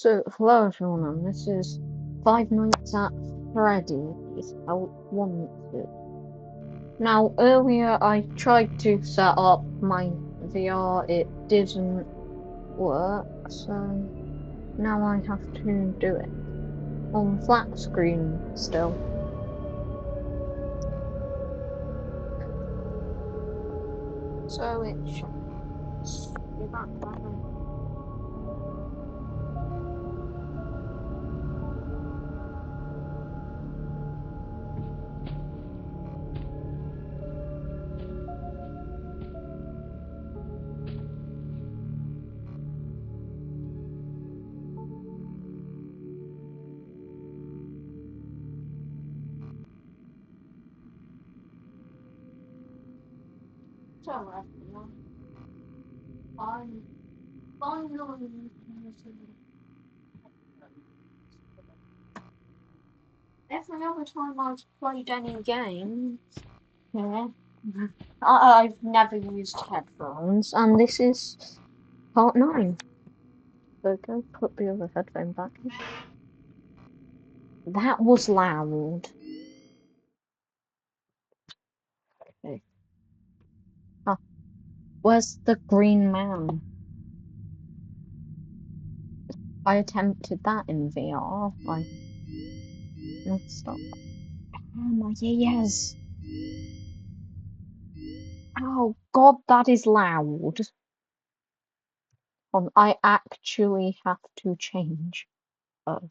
So, hello everyone, and this is 5 Nights at Freddy's Help Wanted. Now, earlier I tried to set up my VR, it didn't work, so now I have to do it on flat screen still. So it should be back then. So everyone, I'm finally using every other time I've played any game. Yeah. I've never used headphones, and this is part 9. So go put the other headphone back in. That was loud. Okay. Ah, where's the green man? I attempted that in VR. Let's stop. Oh my ears! Oh god, that is loud. I actually have to change. Oh.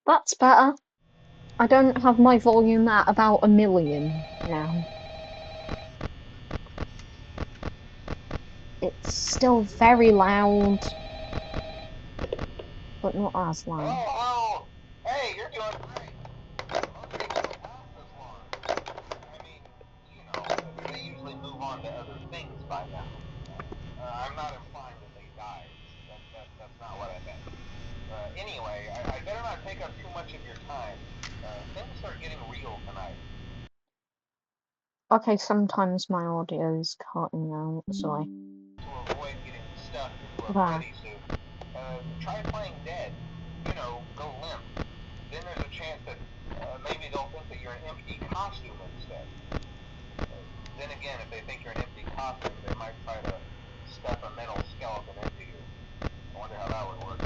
That's better. I don't have my volume at about 1,000,000 now. It's still very loud, but not as loud. Oh, hey, you're doing great. Most people don't last this long. I mean, they usually move on to other things by now. I'm not implying that they died. That's not what I meant. Anyway, I better not take up too much of your time. Things are getting real tonight. Okay, sometimes my audio is cutting out, so I... To avoid getting stuffed into a Freddy suit, try playing dead. Go limp. Then there's a chance that maybe they'll think that you're an empty costume instead. Then again, if they think you're an empty costume, they might try to stuff a metal skeleton into you. I wonder how that would work.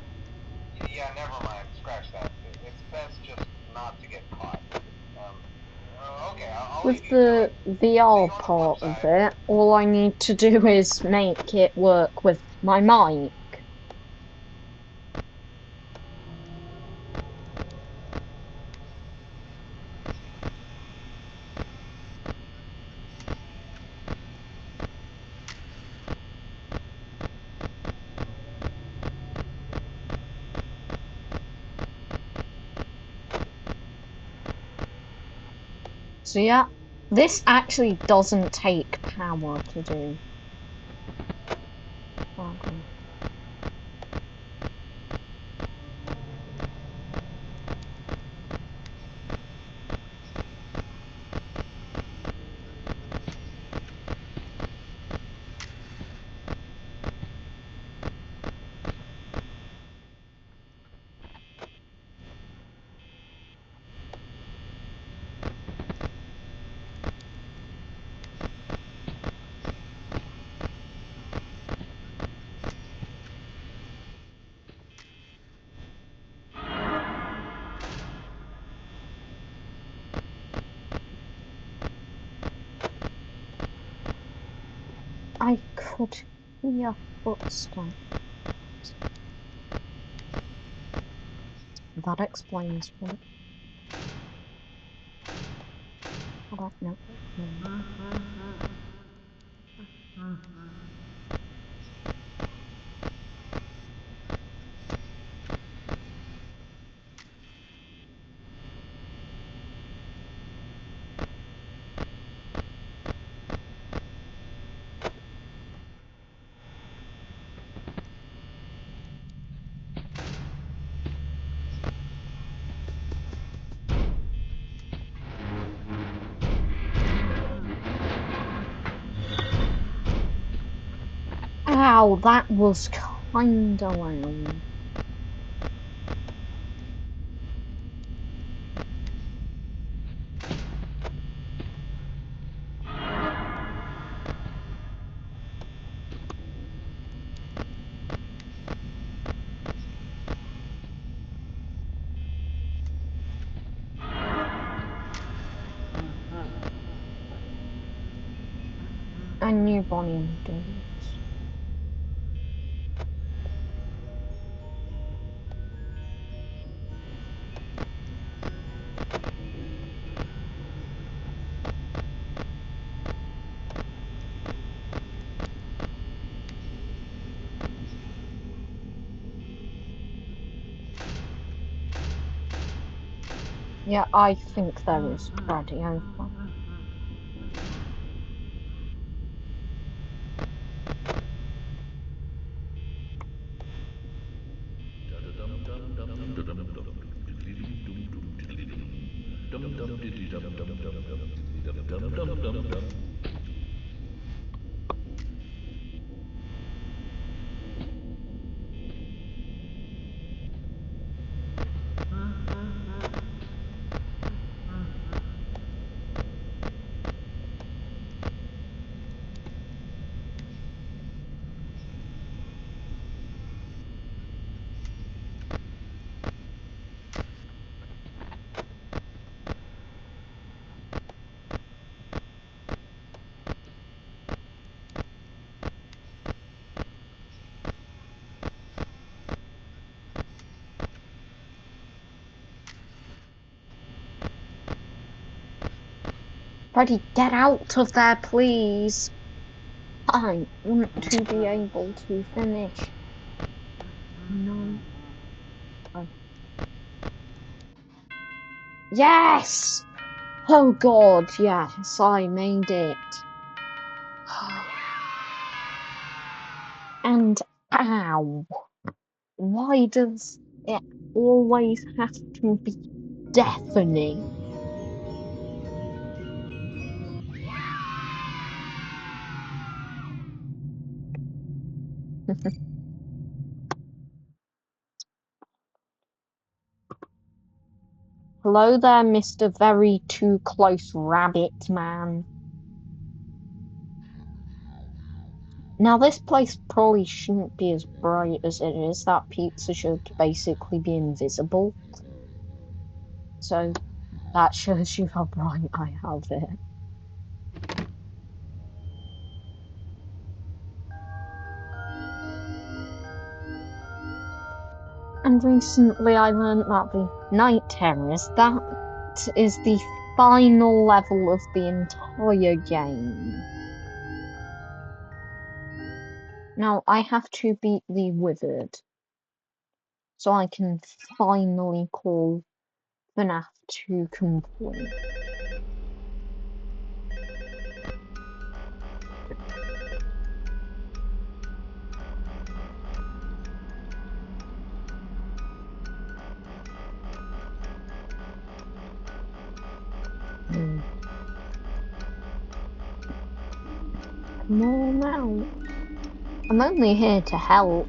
Yeah, never mind. Scratch that. It's best just not to get caught. Okay, I'll With leave you to the it. VR part of it, all I need to do is make it work with my mic. So yeah, this actually doesn't take power to do. Okay. I could hear footsteps. That explains what. I don't know. Wow, that was kinda loud. I knew Bonnie would do this. Yeah, I think there is Freddy over. Freddy, get out of there, please. I want to be able to finish. No. Oh. Yes! Oh god, yes, I made it. And ow. Why does it always have to be deafening? Hello there, Mr. Very Too Close Rabbit Man. Now, this place probably shouldn't be as bright as it is. That pizza should basically be invisible. So, that shows you how bright I have it. And recently I learned that the night terrors, that is the final level of the entire game. Now, I have to beat the wizard, so I can finally call fnaf to complete. Come on out. I'm only here to help.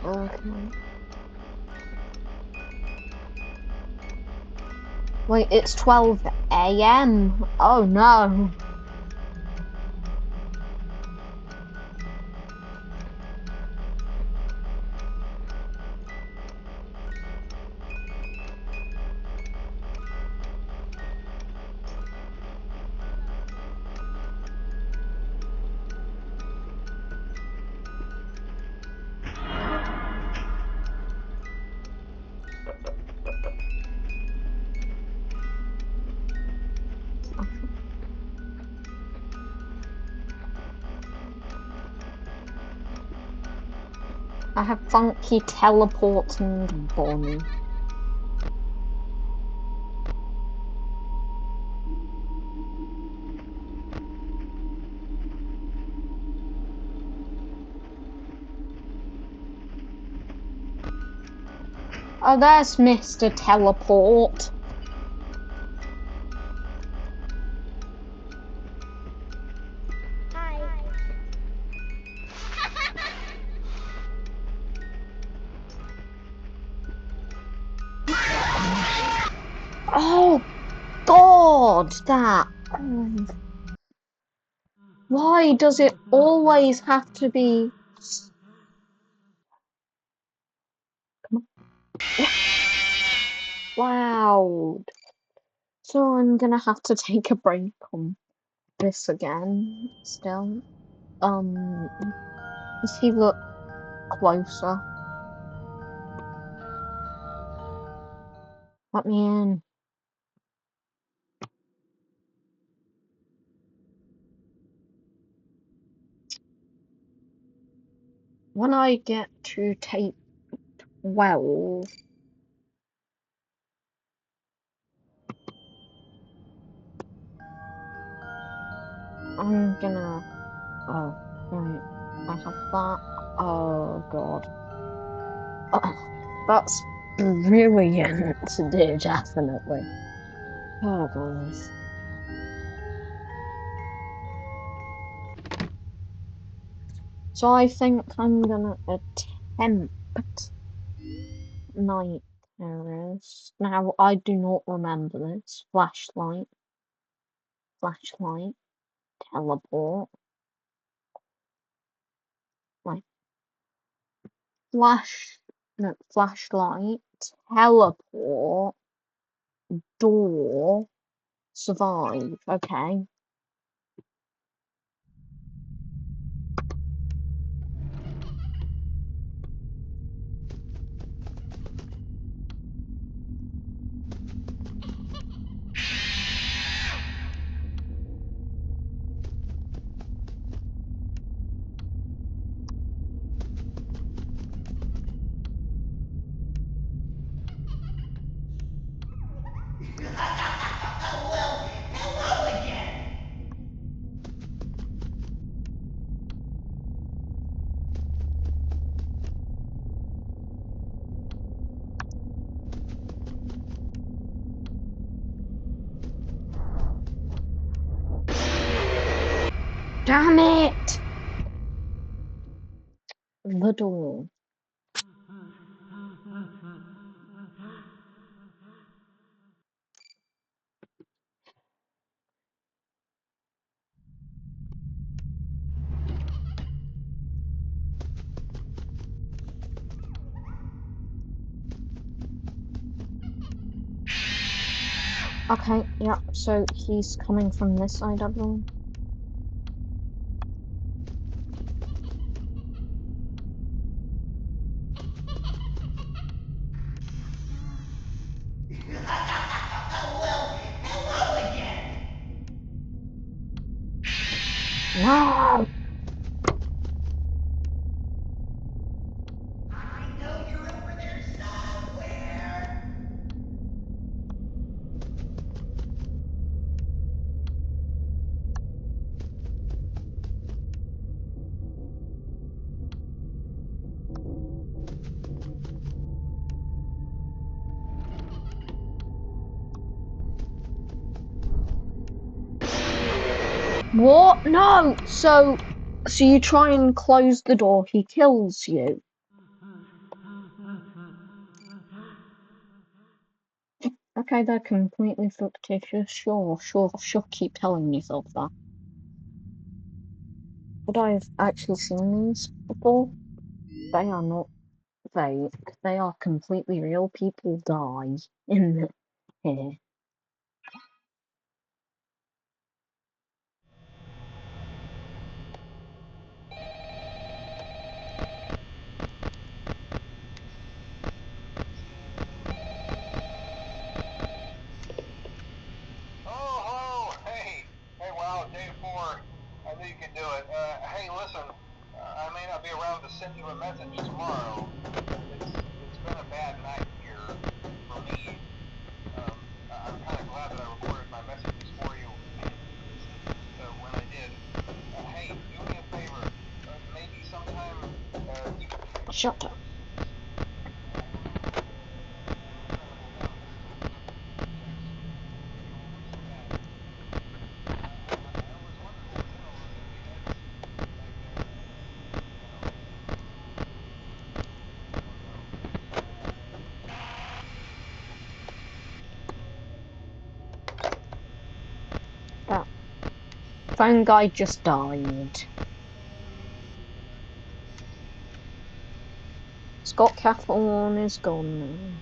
Okay. Wait, it's 12 AM. Oh no. I have funky teleporting Bonnie. Oh, there's Mr. Teleport. Hi. Oh, God, that. Why does it always have to be loud? So I'm gonna have to take a break on this again, still. Does he look closer? Let me in. When I get to tape 12, I'm gonna. Oh, right. I have that. Oh, God. That's brilliant to do, definitely. Oh, God. So I think I'm gonna attempt night terrors. Now, I do not remember this. Flashlight, teleport, like no, flashlight, teleport, door, survive. Okay. Damn it! The door. Okay, yeah, so he's coming from this side, I believe. No! I know you're over there somewhere. What? No! So you try and close the door, he kills you. Okay, they're completely fictitious. Sure, keep telling yourself that. But I've actually seen these before. They are not fake. They are completely real. People die in here. Oh, hey, wow, day 4. I knew you could do it. Hey, listen, I may not be around to send you a message tomorrow. It's been a bad night here for me. I'm kind of glad that I recorded my messages for you when I did. Hey, do me a favor. Maybe sometime you can. Shut up. phone guy just died. Scott Cawthorne is gone now.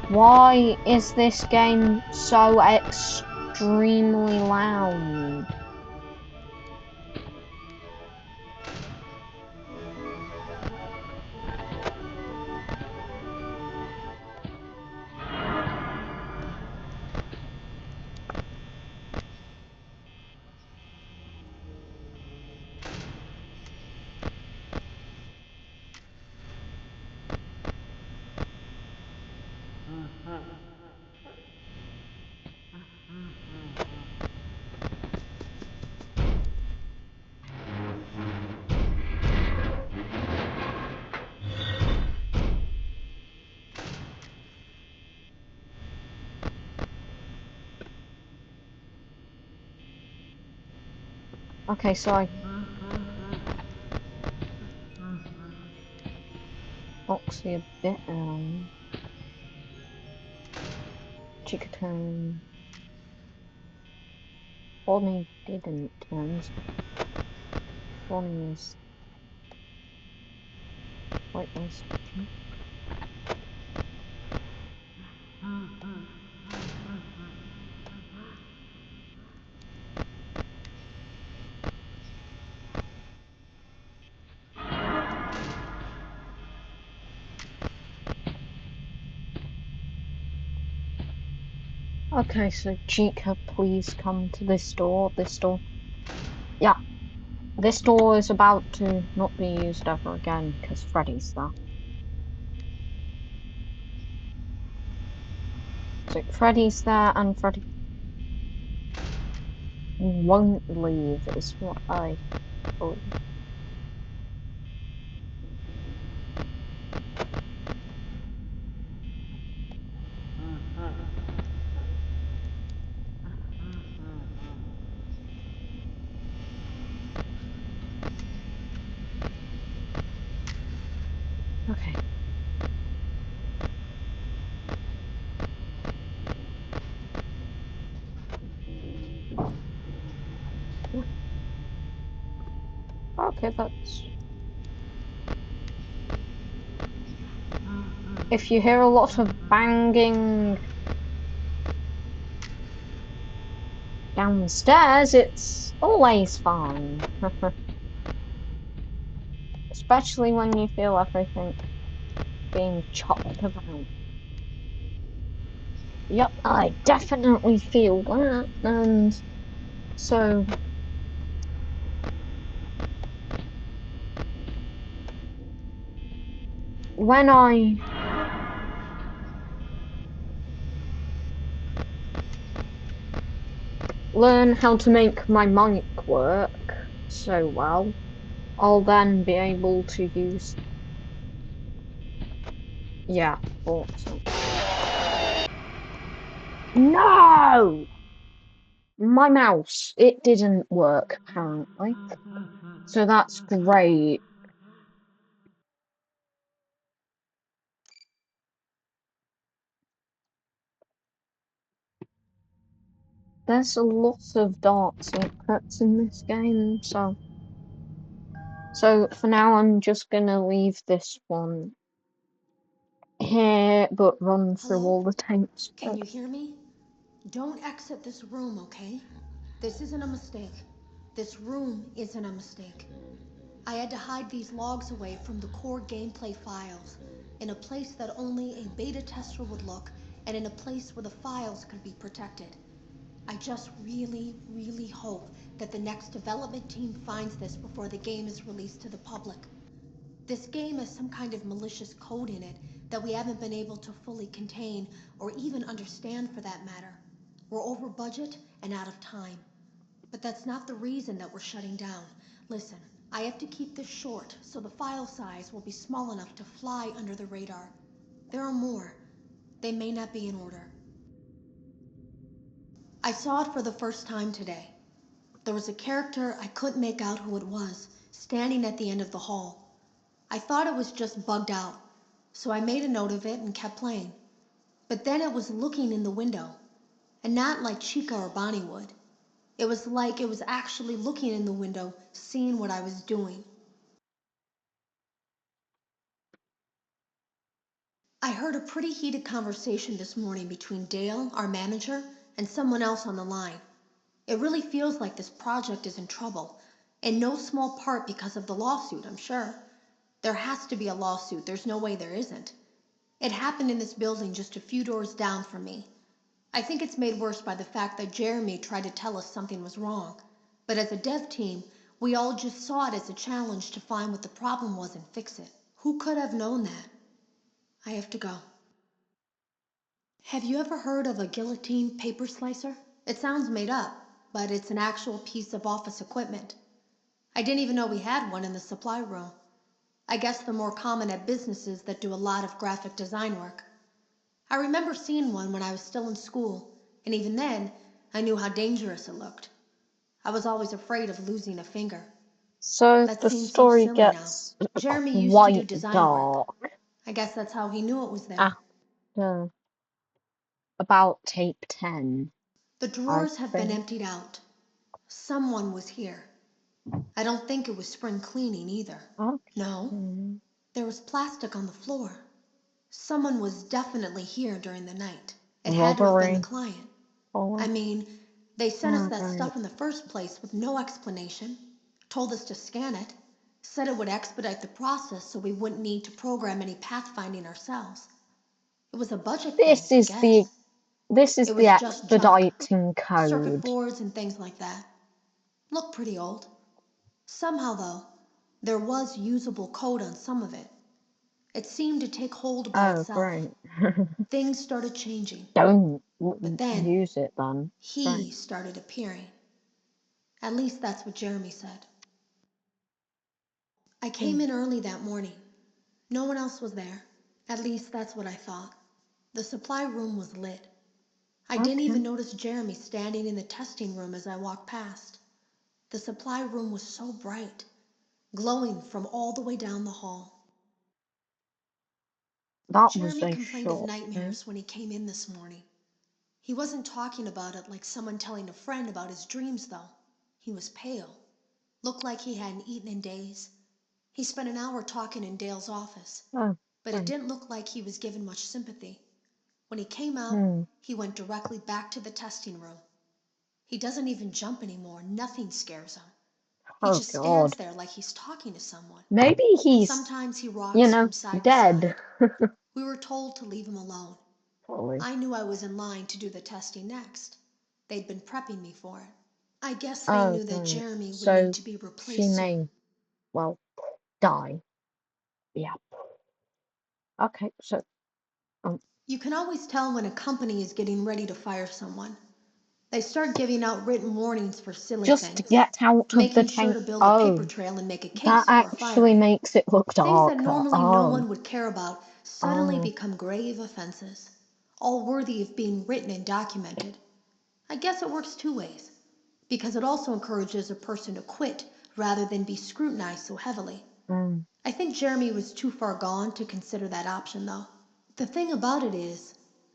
Why is this game so extremely loud? Okay, so I Oxy a bit Chickatone. Bonnie didn't Bonnie is quite nice. Okay, so Chica, please come to this door. This door. Yeah, this door is about to not be used ever again because Freddy's there. So Freddy's there and Freddy won't leave is what I believe. Okay. Okay, that's... If you hear a lot of banging downstairs, it's always fine. Especially when you feel everything being chopped about. Yep, I definitely feel that. And so when I learn how to make my mic work so well, I'll then be able to use... Yeah, thought so. No! My mouse, it didn't work apparently. So that's great. There's a lot of dark secrets in this game, so for now I'm just gonna leave this one here, but run through Hello? all the tapes. Can you hear me? Don't exit this room, okay? This isn't a mistake. This room isn't a mistake. I had to hide these logs away from the core gameplay files, in a place that only a beta tester would look, and in a place where the files could be protected. I just really, really hope that the next development team finds this before the game is released to the public. This game has some kind of malicious code in it that we haven't been able to fully contain, or even understand for that matter. We're over budget and out of time. But that's not the reason that we're shutting down. Listen, I have to keep this short, so the file size will be small enough to fly under the radar. There are more. They may not be in order. I saw it for the first time today. There was a character I couldn't make out who it was, standing at the end of the hall. I thought it was just bugged out, so I made a note of it and kept playing. But then it was looking in the window, and not like Chica or Bonnie would. It was like it was actually looking in the window, seeing what I was doing. I heard a pretty heated conversation this morning between Dale, our manager, and someone else on the line. It really feels like this project is in trouble, in no small part because of the lawsuit, I'm sure. There has to be a lawsuit, there's no way there isn't. It happened in this building just a few doors down from me. I think it's made worse by the fact that Jeremy tried to tell us something was wrong. But as a dev team, we all just saw it as a challenge to find what the problem was and fix it. Who could have known that? I have to go. Have you ever heard of a guillotine paper slicer? It sounds made up, but it's an actual piece of office equipment. I didn't even know we had one in the supply room. I guess they're more common at businesses that do a lot of graphic design work. I remember seeing one when I was still in school, and even then, I knew how dangerous it looked. I was always afraid of losing a finger. So That the seems so story silly now. gets Jeremy used to do quite design work. dark I guess that's how he knew it was there. after about tape 10, The I drawers have been think. emptied out. Someone was here. I don't think it was spring cleaning either. No, Okay. there was plastic on the floor. Someone was definitely here during the night. It had to have been the Robbery. client. I Oh, mean, they sent us that right. stuff in the first place with no explanation, told us to scan it, said it would expedite the process so we wouldn't need to program any pathfinding ourselves. It was a budget thing, This I is the guess. this is It the was just junk. expediting Circuit code. boards and things like that. Looked pretty old. Somehow, though, there was usable code on some of it. It seemed to take hold by Oh, itself. great. Things started changing. Don't But then, use it then. Right. he started appearing. At least that's what Jeremy said. I came in early that morning. No one else was there. At least that's what I thought. The supply room was lit. I didn't Okay. even notice Jeremy standing in the testing room as I walked past. The supply room was so bright, glowing from all the way down the hall. That was Jeremy a complained of short. nightmares when he came in this morning. He wasn't talking about it like someone telling a friend about his dreams, though. He was pale, looked like he hadn't eaten in days. He spent an hour talking in Dale's office, Oh, but it right. didn't look like he was given much sympathy. When he came out, Hmm. he went directly back to the testing room. He doesn't even jump anymore. Nothing scares him. He Oh just stands God. there like he's talking to someone. Maybe he's, Sometimes he rocks from side to dead. side. We were told to leave him alone. Probably. I knew I was in line to do the testing next. They'd been prepping me for it. I guess they Oh, knew that right. Jeremy would need So to be she replaced soon. may, well, die. Yeah. Okay. So, um, You can always tell when a company is getting ready to fire someone. They start giving out written warnings for silly just to things, get out of the making sure tank. to build a paper Oh, trail and make a that case for a actually firing. makes it look Things that darker. normally no Oh, one would care about suddenly oh, become grave offenses, all worthy of being written and documented. I guess it works two ways, because it also encourages a person to quit rather than be scrutinized so heavily. mm, I think Jeremy was too far gone to consider that option, though. The thing about it is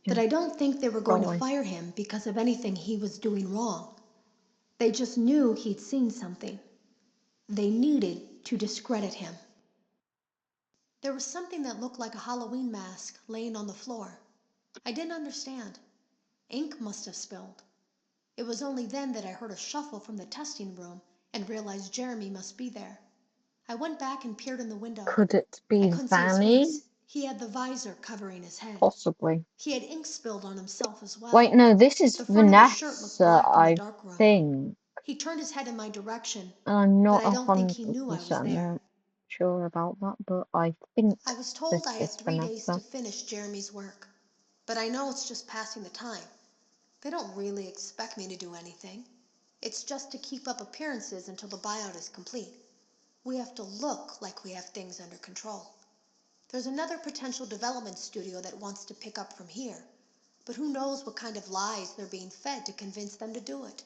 that yeah, I don't think they were going to probably. fire him because of anything he was doing wrong. They just knew he'd seen something. They needed to discredit him. There was something that looked like a Halloween mask laying on the floor. I didn't understand. Ink must have spilled. It was only then that I heard a shuffle from the testing room and realized Jeremy must be there. I went back and peered in the window. Could it I be couldn't see his Vanny? face. He had the visor covering his head. Possibly. He had ink spilled on himself as Wait, well. no, this is The front of his shirt looked Vanessa, black in the I dark room. think. He turned his head in my direction, I'm but not I don't think he knew I was 100% there. sure about that, but I think I was told I this had is 3 days to Vanessa. finish Jeremy's work, but I know it's just passing the time. They don't really expect me to do anything. It's just to keep up appearances until the buyout is complete. We have to look like we have things under control. There's another potential development studio that wants to pick up from here, but who knows what kind of lies they're being fed to convince them to do it.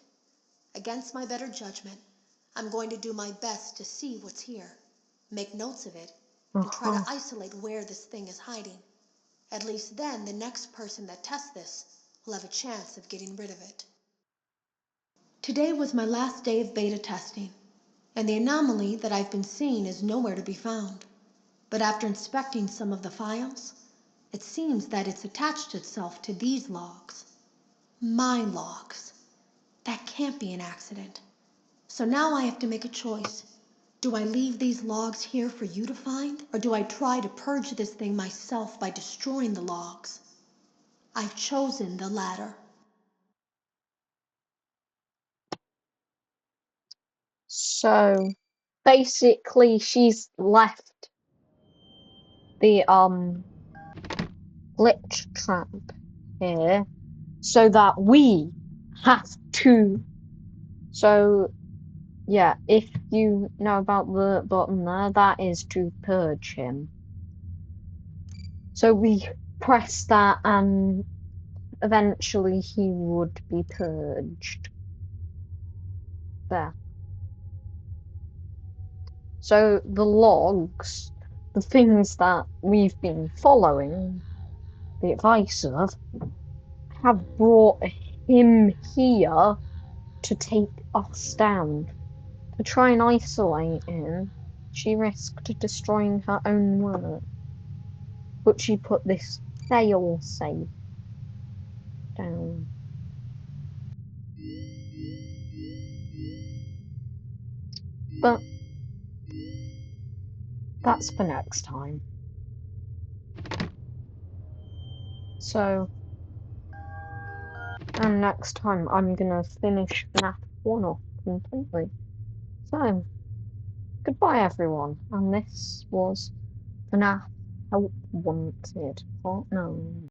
Against my better judgment, I'm going to do my best to see what's here, make notes of it, and try to isolate where this thing is hiding. At least then the next person that tests this will have a chance of getting rid of it. Today was my last day of beta testing, and the anomaly that I've been seeing is nowhere to be found. But after inspecting some of the files, it seems that it's attached itself to these logs. My logs. That can't be an accident. So now I have to make a choice. Do I leave these logs here for you to find, or do I try to purge this thing myself by destroying the logs? I've chosen the latter. So basically she's left the glitch trap here so that we have to. So yeah, if you know about the button there, that is to purge him. So we press that and eventually he would be purged. There. So the logs, the things that we've been following the advice of, have brought him here to take us down. To try and isolate him, she risked destroying her own work. But she put this fail-safe down. But that's for next time. So, and next time I'm gonna finish FNAF 1 off completely. So, goodbye everyone, and this was FNAF Help Wanted Part 9.